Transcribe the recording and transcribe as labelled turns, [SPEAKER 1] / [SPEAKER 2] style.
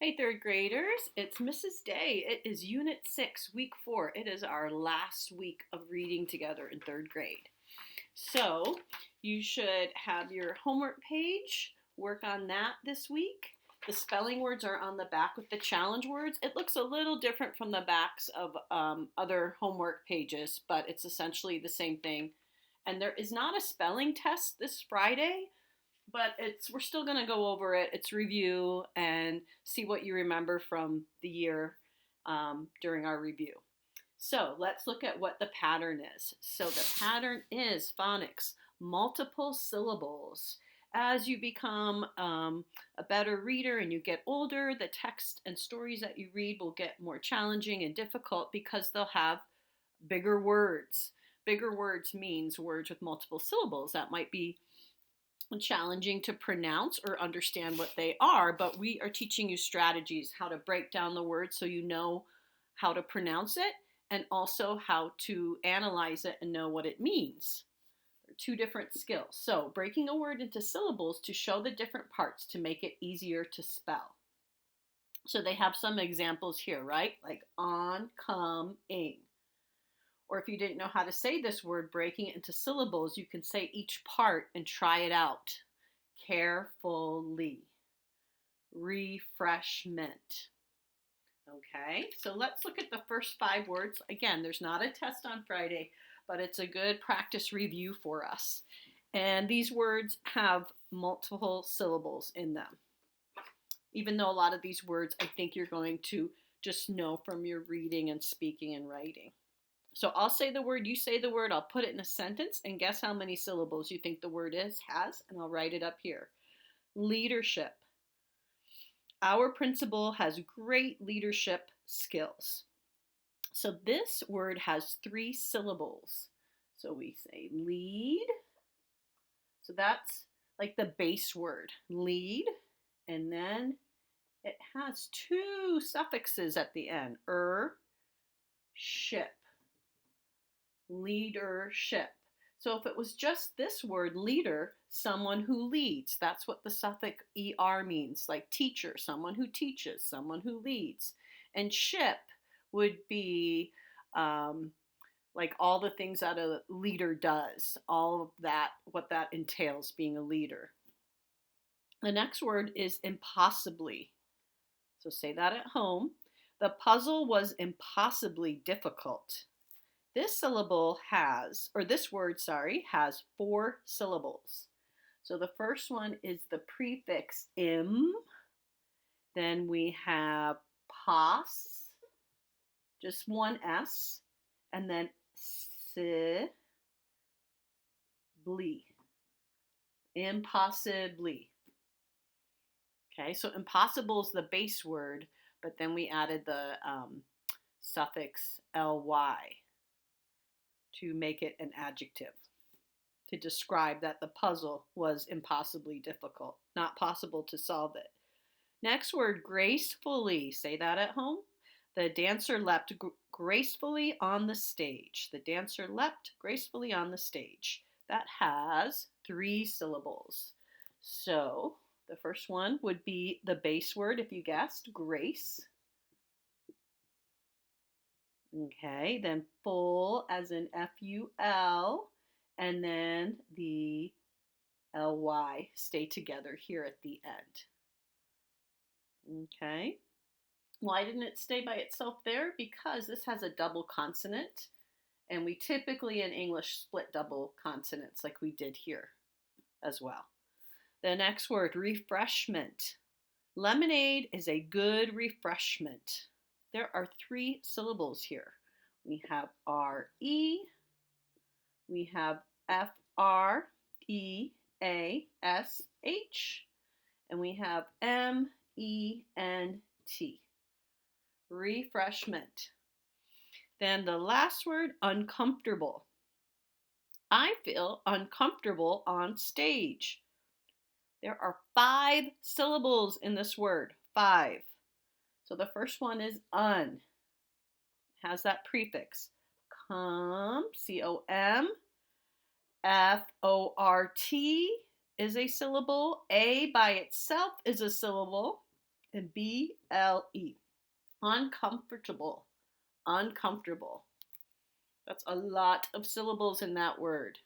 [SPEAKER 1] Hey, third graders, it's Mrs. Day. It is Unit 6, Week 4. It is our last week of reading together in third grade. So, you should have your homework page. Work on that this week. The spelling words are on the back with the challenge words. It looks a little different from the backs of other homework pages, but it's essentially the same thing. And there is not a spelling test this Friday, but we're still going to go over it. It's review and see what you remember from the year during our review. So let's look at what the pattern is. So the pattern is phonics, multiple syllables. As you become a better reader and you get older, the text and stories that you read will get more challenging and difficult because they'll have bigger words. Bigger words means words with multiple syllables. That might be challenging to pronounce or understand what they are, but we are teaching you strategies how to break down the word so you know how to pronounce it and also how to analyze it and know what it means. They're two different skills. So, breaking a word into syllables to show the different parts to make it easier to spell. So, they have some examples here, right? Like on, come, ing. Or if you didn't know how to say this word, breaking it into syllables, you can say each part and try it out. Carefully. Refreshment. Okay, so let's look at the first 5 words. Again, there's not a test on Friday, but it's a good practice review for us. And these words have multiple syllables in them. Even though a lot of these words I think you're going to just know from your reading and speaking and writing. So I'll say the word, you say the word, I'll put it in a sentence, and guess how many syllables you think the word has, and I'll write it up here. Leadership. Our principal has great leadership skills. So this word has 3 syllables. So we say lead. So that's like the base word, lead. And then it has 2 suffixes at the end, ship. Leadership. So if it was just this word, leader, someone who leads, that's what the suffix er means, like teacher, someone who teaches, someone who leads. And ship would be like all the things that a leader does, all of that, what that entails, being a leader. The next word is impossibly. So say that at home. The puzzle was impossibly difficult. This word has 4 syllables. So the first one is the prefix im. Then we have pos, just one s, and then sibly. Impossibly. Okay, so impossible is the base word, but then we added the suffix ly to make it an adjective, to describe that the puzzle was impossibly difficult, not possible to solve it. Next word, gracefully. Say that at home. The dancer leapt gracefully on the stage. The dancer leapt gracefully on the stage. That has 3 syllables. So the first one would be the base word, if you guessed, grace. Okay, then full as in F-U-L, and then the L-Y stay together here at the end. Okay, why didn't it stay by itself there? Because this has a double consonant, and we typically in English split double consonants like we did here as well. The next word, refreshment. Lemonade is a good refreshment. There are 3 syllables here. We have R-E, we have F-R-E-A-S-H, and we have M-E-N-T. Refreshment. Then the last word, uncomfortable. I feel uncomfortable on stage. There are 5 syllables in this word, 5. So the first one is un. It has that prefix. Com, C-O-M. F-O-R-T is a syllable. A by itself is a syllable. and B-L-E. Uncomfortable. Uncomfortable. That's a lot of syllables in that word.